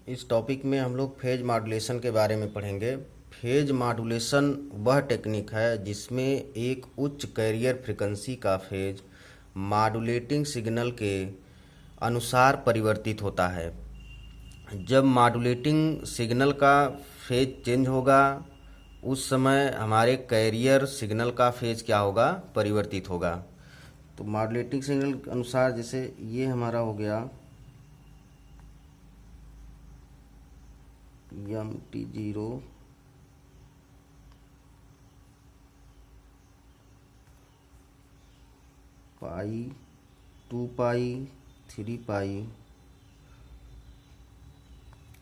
इस टॉपिक में हम लोग फेज मॉड्यूलेशन के बारे में पढ़ेंगे। फेज मॉड्यूलेशन वह टेक्निक है जिसमें एक उच्च कैरियर फ्रीक्वेंसी का फेज मॉड्यूलेटिंग सिग्नल के अनुसार परिवर्तित होता है। जब मॉड्यूलेटिंग सिग्नल का फेज चेंज होगा उस समय हमारे कैरियर सिग्नल का फेज क्या होगा, परिवर्तित होगा। तो मॉड्यूलेटिंग सिग्नल के अनुसार जैसे ये हमारा हो गया MT0 पाई 2 पाई 3 पाई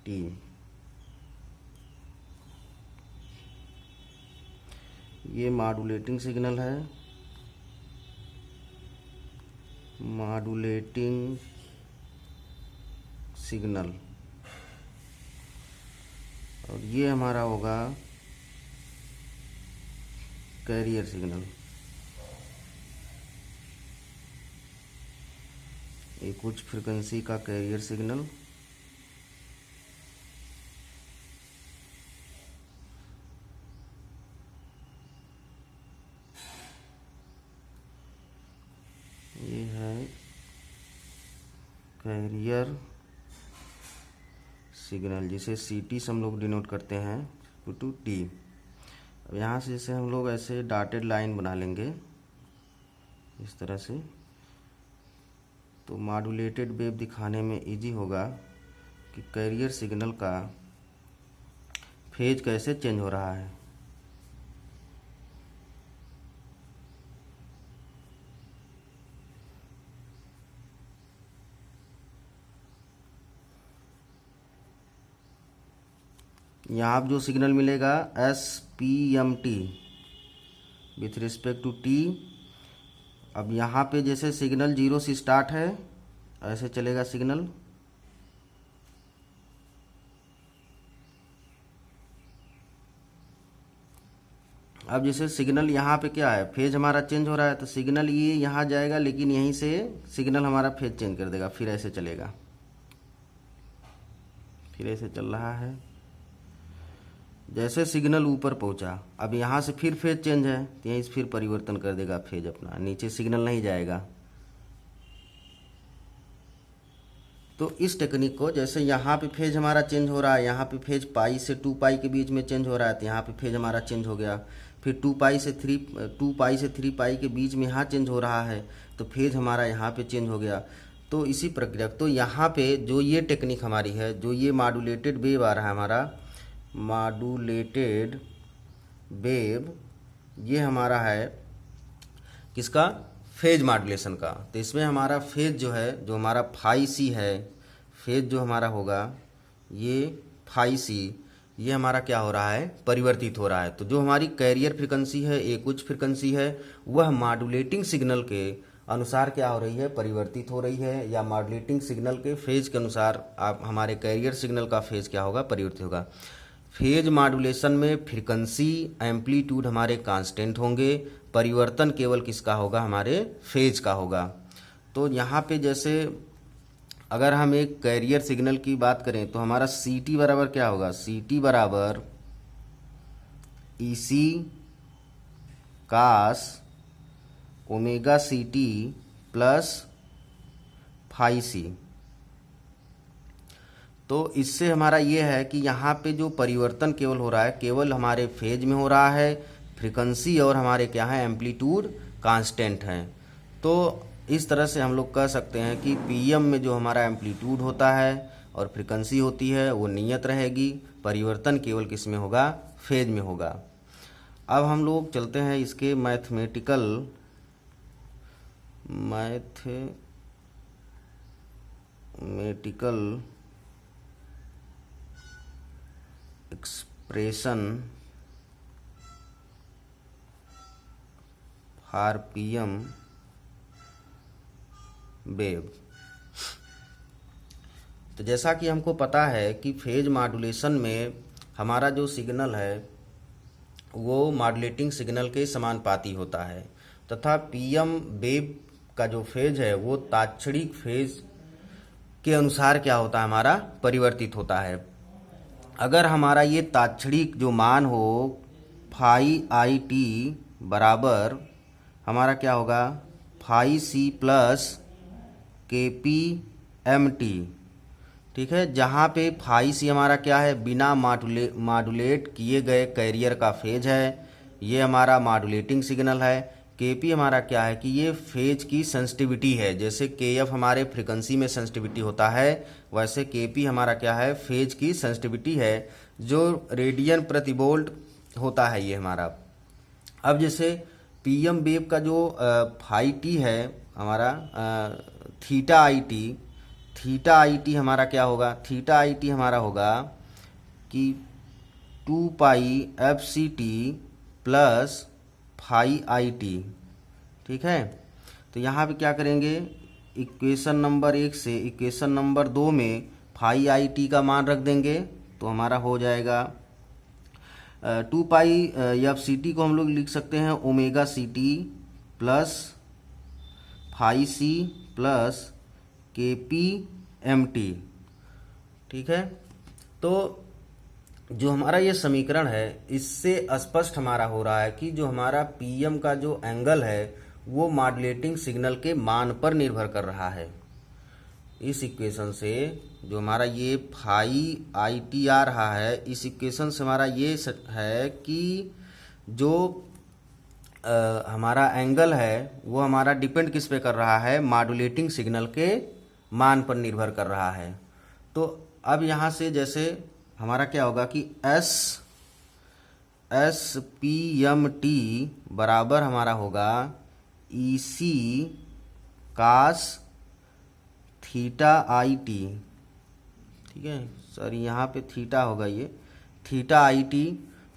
टी। ये मॉड्यूलेटिंग सिग्नल है, मॉड्यूलेटिंग सिग्नल, और ये हमारा होगा कैरियर सिग्नल। एक उच्च फ्रीक्वेंसी का कैरियर सिग्नल ये है कैरियर सिग्नल, जिसे CT से हम लोग डिनोट करते हैं टू टी। अब यहाँ से जैसे हम लोग ऐसे डॉटेड लाइन बना लेंगे इस तरह से, तो मॉड्यूलेटेड वेव दिखाने में इजी होगा कि कैरियर सिग्नल का फेज कैसे चेंज हो रहा है। यहाँ पर जो सिग्नल मिलेगा SPMT with respect to T. अब यहाँ पे जैसे सिग्नल 0 से स्टार्ट है, ऐसे चलेगा सिग्नल। अब जैसे सिग्नल यहाँ पे क्या है, फेज हमारा चेंज हो रहा है, तो सिग्नल ये यहाँ जाएगा, लेकिन यहीं से सिग्नल हमारा फेज चेंज कर देगा, फिर ऐसे चलेगा, फिर ऐसे चल रहा है। जैसे सिग्नल ऊपर पहुंचा, अब यहाँ से फिर फेज चेंज है, तो यहीं से फिर परिवर्तन कर देगा फेज अपना, नीचे सिग्नल नहीं जाएगा। तो इस टेक्निक को, जैसे यहाँ पे फेज हमारा चेंज हो रहा है, यहाँ पे फेज पाई से 2 पाई के बीच में चेंज हो रहा है, तो यहाँ पे फेज हमारा चेंज हो गया। फिर 2 पाई से 3 पाई के बीच में यहाँ चेंज हो रहा है, तो फेज हमारा यहाँ पे चेंज हो गया। तो इसी प्रक्रिया, तो यहाँ पे जो ये टेक्निक हमारी है, जो ये मॉड्यूलेटेड वेव आ रहा है हमारा, मॉड्यूलेटेड वेव, ये हमारा है किसका, फेज मॉड्यूलेशन का। तो इसमें हमारा फेज जो है, जो हमारा फाई सी है, फेज जो हमारा होगा ये फाई सी, ये हमारा क्या हो रहा है, परिवर्तित हो रहा है। तो जो हमारी कैरियर फ्रीक्वेंसी है, एक उच्च फ्रीक्वेंसी है, वह मॉड्यूलेटिंग सिग्नल के अनुसार क्या हो रही है, परिवर्तित हो रही है, या मॉड्यूलेटिंग सिग्नल के फेज के अनुसार आप हमारे कैरियर सिग्नल का फेज क्या होगा, परिवर्तित होगा। फेज मॉड्यूलेशन में फ्रीक्वेंसी एम्पलीट्यूड हमारे कांस्टेंट होंगे, परिवर्तन केवल किसका होगा, हमारे फेज का होगा। तो यहाँ पे जैसे अगर हम एक कैरियर सिग्नल की बात करें तो हमारा CT बराबर क्या होगा, CT बराबर EC cos omega CT plus phi C. तो इससे हमारा ये है कि यहाँ पे जो परिवर्तन केवल हो रहा है, केवल हमारे फेज में हो रहा है, फ्रीक्वेंसी और हमारे क्या है, एम्पलीट्यूड कांस्टेंट हैं। तो इस तरह से हम लोग कह सकते हैं कि PM में जो हमारा एम्पलीट्यूड होता है और फ्रीक्वेंसी होती है वो नियत रहेगी, परिवर्तन केवल किस में होगा, फेज में होगा। अब हम लोग चलते हैं इसके mathematical expression for PM wave. तो जैसा कि हमको पता है कि फेज मॉड्यूलेशन में हमारा जो सिग्नल है वो मॉड्यूलेटिंग सिग्नल के समानुपाती होता है, तथा PM वेव का जो फेज है वो ताक्षणिक फेज के अनुसार क्या होता है, हमारा परिवर्तित होता है। अगर हमारा ये ताक्षणिक जो मान हो फाई आई टी बराबर हमारा क्या होगा, phi C plus K P M T, ठीक है, जहाँ पे फाई सी हमारा क्या है, बिना मॉड्यूलेट किए गए कैरियर का फेज है, ये हमारा मॉड्यूलेटिंग सिग्नल है। केपी हमारा क्या है कि ये फेज की सेंसिटिविटी है, जैसे केएफ हमारे फ्रीक्वेंसी में सेंसिटिविटी होता है, वैसे केपी हमारा क्या है, फेज की सेंसिटिविटी है, जो रेडियन प्रति वोल्ट होता है ये हमारा। अब जैसे पीएम वेव का जो फाई टी है हमारा थीटा आई टी हमारा क्या होगा, थीटा आई टी हमारा होगा कि 2 pi F C T plus phi I T, ठीक है। तो यहाँ पे क्या करेंगे, इक्वेशन नंबर 1 से इक्वेशन नंबर 2 में फाई आई टी का मान रख देंगे, तो हमारा हो जाएगा 2 पाई एफ सी टी को हम लोग लिख सकते हैं omega C T plus phi C plus K P M T, ठीक है। तो जो हमारा ये समीकरण है इससे स्पष्ट हमारा हो रहा है कि जो हमारा पीएम का जो एंगल है वो मॉड्यूलेटिंग सिग्नल के मान पर निर्भर कर रहा है। इस इक्वेशन से जो हमारा ये फाई आई टी आ रहा है, इस इक्वेशन से हमारा ये है कि जो हमारा एंगल है वो हमारा डिपेंड किस पे कर रहा है, मॉड्यूलेटिंग सिग्नल के मान पर निर्भर कर रहा है। तो अब यहाँ से जैसे हमारा क्या होगा कि एस पी एम टी बराबर हमारा होगा ई सी कास थीटा आई टी, ठीक है सर, यहाँ पे थीटा होगा, ये थीटा आई टी।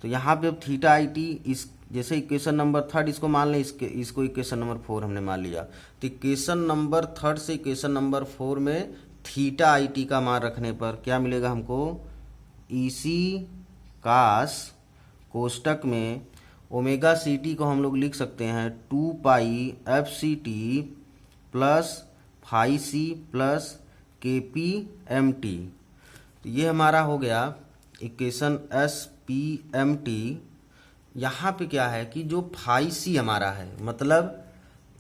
तो यहाँ पे अब थीटा आई टी इस जैसे इक्वेशन नंबर 3 इसको मान लें, इसको इक्वेशन नंबर 4 हमने मान लिया, तो इक्वेशन नंबर 3 से इक्वेशन नंबर 4 में थीटा आई टी का मान रखने पर क्या मिलेगा हमको, ई सी कास कोष्टक में ओमेगा सी टी को हम लोग लिख सकते हैं 2 pi F C T plus phi C plus K P M T. तो ये हमारा हो गया equation S P M T. यहाँ पे क्या है कि जो फाई सी हमारा है, मतलब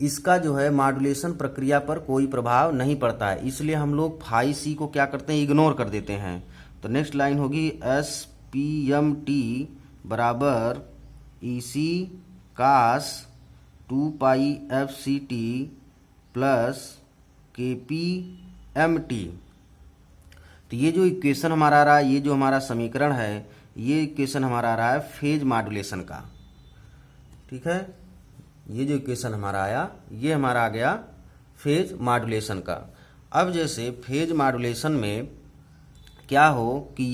इसका जो है मॉड्यूलेशन प्रक्रिया पर कोई प्रभाव नहीं पड़ता है, इसलिए हम लोग फाई सी को क्या करते हैं, इग्नोर कर देते हैं। तो नेक्स्ट लाइन होगी एस पी एम टी बराबर E C cos 2 pi F C T plus K P M T. तो ये जो इक्वेशन हमारा आ रहा है, ये जो हमारा समीकरण है, ये इक्वेशन हमारा आ रहा है फेज मॉड्यूलेशन का, ठीक है। ये जो इक्वेशन हमारा आया ये हमारा आ गया फेज मॉड्यूलेशन का। अब जैसे फेज मॉड्यूलेशन में क्या हो कि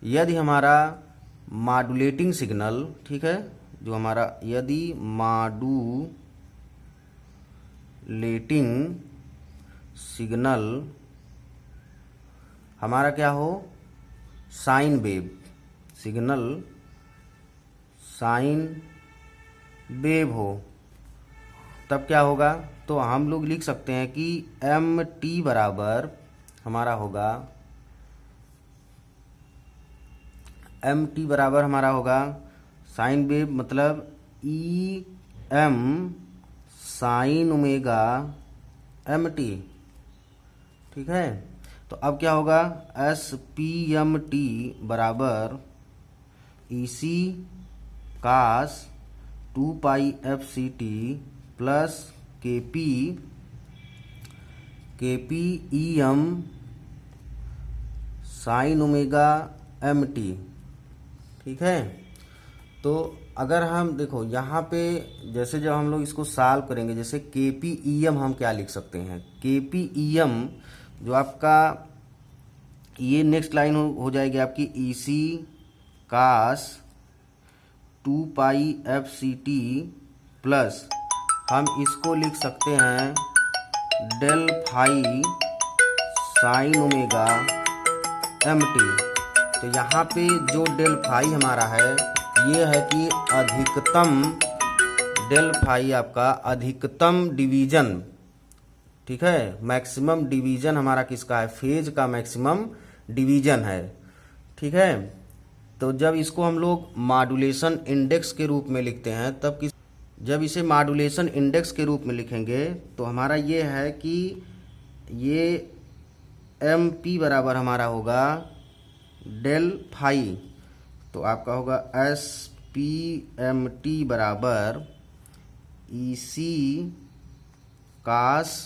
यदि हमारा मॉड्यूलेटिंग सिग्नल, ठीक है, जो हमारा यदि मॉड्यूलेटिंग सिग्नल हमारा क्या हो, sine wave signal sine wave हो, तब क्या होगा, तो हम लोग लिख सकते हैं कि एम टी बराबर हमारा होगा, एम टी बराबर हमारा होगा साइन वेव मतलब E M sine omega M T, ठीक है। तो अब क्या होगा, एस पी एम टी बराबर E C cos 2 pi F C T plus K P E M sine omega M T, ठीक है। तो अगर हम देखो यहाँ पे जैसे जब हम लोग इसको सॉल्व करेंगे, जैसे के पी ई एम हम क्या लिख सकते हैं, के पी ई एम जो आपका ये नेक्स्ट लाइन हो जाएगी आपकी E C cos 2 pi F C T plus हम इसको लिख सकते हैं del phi sine omega M T. तो यहाँ पे जो डेल फाई हमारा है ये है कि अधिकतम डेल फाई आपका अधिकतम डिवीजन ठीक है। मैक्सिमम डिवीजन हमारा किसका है, फेज का मैक्सिमम डिवीजन है, ठीक है। तो जब इसको हम लोग मॉड्यूलेशन इंडेक्स के रूप में लिखते हैं तब जब इसे मॉड्यूलेशन इंडेक्स के रूप में लिखेंगे तो हमारा ये है कि ये एम पी बराबर हमारा होगा डेल फाई, तो आपका होगा एस पी एम टी बराबर E C cos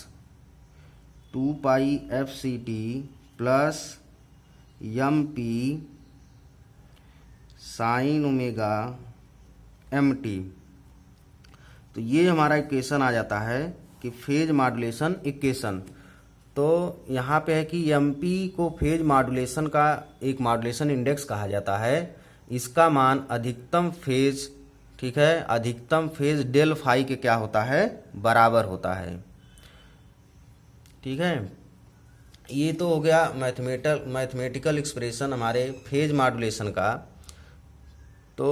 2 pi F C T plus M P sine omega M T. तो ये हमारा इक्वेशन आ जाता है कि फेज मॉड्यूलेशन इक्वेशन। तो यहाँ पे है कि एम पी को फेज मॉड्यूलेशन का एक मॉड्यूलेशन इंडेक्स कहा जाता है। इसका मान अधिकतम फेज, ठीक है, अधिकतम फेज डेल फाई के क्या होता है, बराबर होता है, ठीक है। ये तो हो गया मैथमेटिकल एक्सप्रेशन हमारे फेज मॉड्यूलेशन का। तो